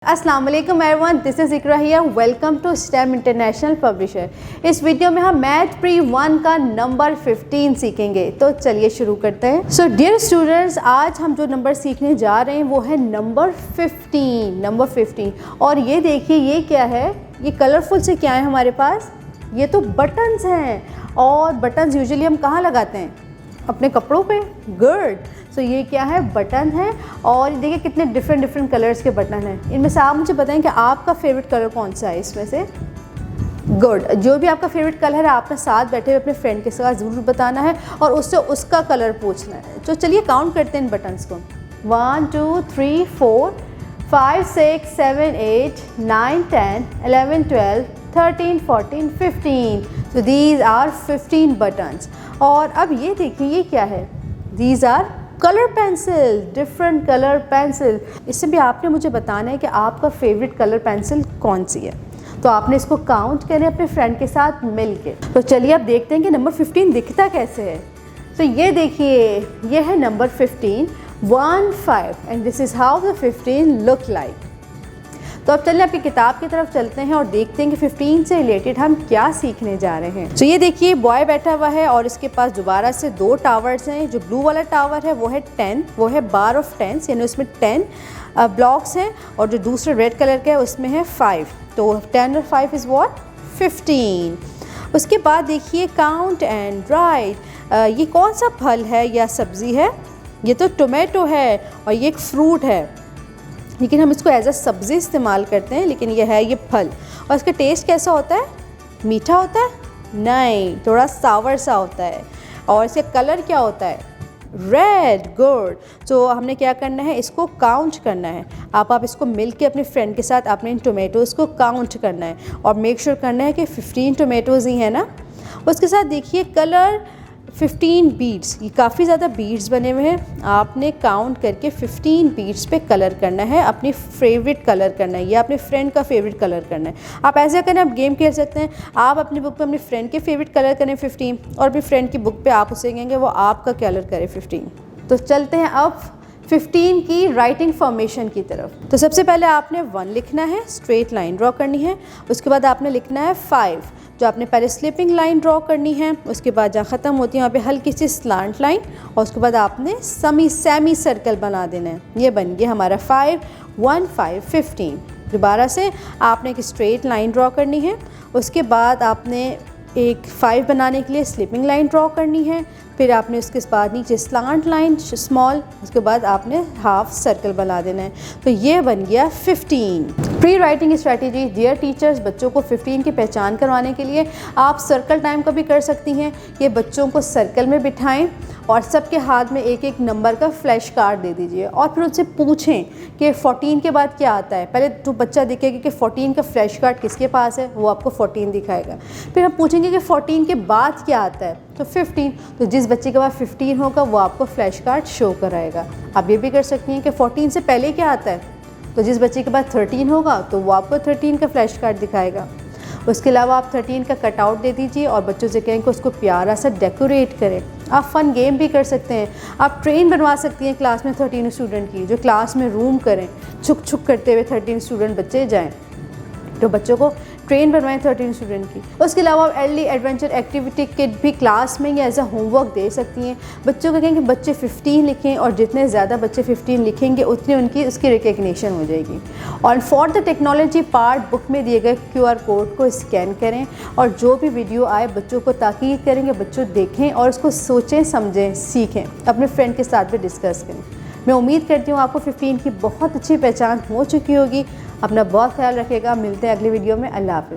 अस्सलाम वालेकुम everyone, this is Iqra here. Welcome to STEM international publisher. इस वीडियो में हम मैथ प्री 1 का नंबर 15 सीखेंगे। तो चलिए शुरू करते हैं। सो डियर स्टूडेंट्स, आज हम जो नंबर सीखने जा रहे हैं वो है नंबर 15। और ये देखिए, ये क्या है, ये कलरफुल से क्या है हमारे पास, ये तो बटन्स हैं। और बटन्स यूजुअली हम कहाँ लगाते हैं, अपने कपड़ों पे। गुड। सो ये क्या है, बटन है। और देखिए कितने डिफरेंट कलर्स के बटन हैं। इनमें से आप मुझे बताएं कि आपका फेवरेट कलर कौन सा है इसमें से। गुड। जो भी आपका फेवरेट कलर है आपने साथ बैठे हुए अपने फ्रेंड के साथ ज़रूर बताना है और उससे उसका कलर पूछना है। तो चलिए काउंट करते हैं इन बटन्स को। 1 2 3 4 5 6 7 8 9 10 11 12 13 14 15। So these are 15 buttons। और अब ये देखिए, ये क्या है, these are colour pencil, different colour pencil. इससे भी आपने मुझे बताना है कि आपका फेवरेट कलर पेंसिल कौन सी है। तो आपने इसको काउंट करें अपने फ्रेंड के साथ मिल के। तो चलिए अब देखते हैं कि नंबर 15 दिखता कैसे है। तो ये देखिए, ये है number 15, 1 5, and this is how the 15 look like. तो अब चलिए आपकी किताब की तरफ चलते हैं और देखते हैं कि 15 से रिलेटेड हम क्या सीखने जा रहे हैं। तो ये देखिए, बॉय बैठा हुआ है और इसके पास दोबारा से 2 टावर्स हैं। जो ब्लू वाला टावर है वो है 10, वो है बार ऑफ 10, यानी उसमें 10 ब्लॉक्स हैं। और जो दूसरे रेड कलर का है उसमें है 5। तो 10 और 5 इज़ व्हाट, 15। उसके बाद देखिए, काउंट एंड राइट। ये कौन सा फल है या सब्ज़ी है, ये तो टोमेटो है और ये एक फ्रूट है, लेकिन हम इसको एज अ सब्ज़ी इस्तेमाल करते हैं, लेकिन ये है ये फल। और इसका टेस्ट कैसा होता है, मीठा होता है? नहीं, थोड़ा सावर सा होता है। और इसका कलर क्या होता है, रेड। गुड। तो हमने क्या करना है, इसको काउंट करना है। आप इसको मिल के अपने फ्रेंड के साथ अपने इन टोमेटोज़ को काउंट करना है और मेक श्योर करना है कि 15 टोमेटोज़ ही है ना। उसके साथ देखिए कलर 15 बीड्स, ये काफ़ी ज़्यादा बीड्स बने हुए हैं। आपने काउंट करके 15 बीड्स पे कलर करना है, अपनी फेवरेट कलर करना है या अपने फ्रेंड का फेवरेट कलर करना है। आप ऐसे करें, आप गेम खेल सकते हैं। आप अपनी बुक पे अपने फ्रेंड के फेवरेट कलर करें 15, और अपनी फ्रेंड की बुक पे आप उसे कहेंगे वो आपका कलर करे 15। तो चलते हैं अब 15 की राइटिंग फॉर्मेशन की तरफ। तो सबसे पहले आपने 1 लिखना है, स्ट्रेट लाइन ड्रॉ करनी है। उसके बाद आपने लिखना है 5, जो आपने पहले स्लिपिंग लाइन ड्रॉ करनी है। उसके बाद जहाँ ख़त्म होती है वहाँ पे हल्की सी स्लांट लाइन, और उसके बाद आपने सेमी सर्कल बना देना है। ये बन गया हमारा 5 1 5 15। दोबारा से आपने एक स्ट्रेट लाइन ड्रॉ करनी है। उसके बाद आपने एक 5 बनाने के लिए स्लिपिंग लाइन ड्रॉ करनी है। फिर आपने उसके बाद नीचे स्लांट लाइन स्मॉल, उसके बाद आपने हाफ सर्कल बना देना है। तो ये बन गया 15। Pre writing strategy. Dear teachers, बच्चों को 15 की पहचान करवाने के लिए आप सर्कल टाइम का भी कर सकती हैं। ये बच्चों को सर्कल में बिठाएं और सबके हाथ में एक एक नंबर का फ्लैश कार्ड दे दीजिए और फिर उनसे पूछें कि 14 के बाद क्या आता है। पहले तो बच्चा देखेगा कि 14 का फ्लैश कार्ड किसके पास है, वो आपको 14 दिखाएगा। फिर हम पूछेंगे कि 14 के बाद क्या आता है, तो 15। तो जिस बच्चे के पास 15 होगा वो आपको फ्लैश कार्ड शो कराएगा। आप ये भी कर सकती हैं कि 14 से पहले क्या आता है, तो जिस बच्चे के पास 13 होगा तो वो आपको 13 का फ्लैश कार्ड दिखाएगा। उसके अलावा आप 13 का कटआउट दे दीजिए और बच्चों से कहें कि उसको प्यारा सा डेकोरेट करें। आप फ़न गेम भी कर सकते हैं। आप ट्रेन बनवा सकती हैं क्लास में 13 स्टूडेंट की, जो क्लास में रूम करें, छुक छुक करते हुए 13 स्टूडेंट बच्चे जाएँ। तो बच्चों को ट्रेन बनवाएं 13 स्टूडेंट की। उसके अलावा आप अर्ली एडवेंचर एक्टिविटी किट भी क्लास में या एज अ होमवर्क दे सकती हैं। बच्चों को कहें कि बच्चे 15 लिखें, और जितने ज़्यादा बच्चे 15 लिखेंगे उतनी उनकी उसकी रिकग्निशन हो जाएगी। और for the technology part, book में दिए गए QR कोड को स्कैन करें और जो भी वीडियो आए बच्चों को ताकीद करेंगे, बच्चों देखें और उसको सोचें, समझें, सीखें, अपने फ्रेंड के साथ भी डिस्कस करें। मैं उम्मीद करती हूँ आपको 15 की बहुत अच्छी पहचान हो चुकी होगी। अपना बहुत ख्याल रखिएगा। मिलते हैं अगले वीडियो में। अल्लाह हाफ़िज़।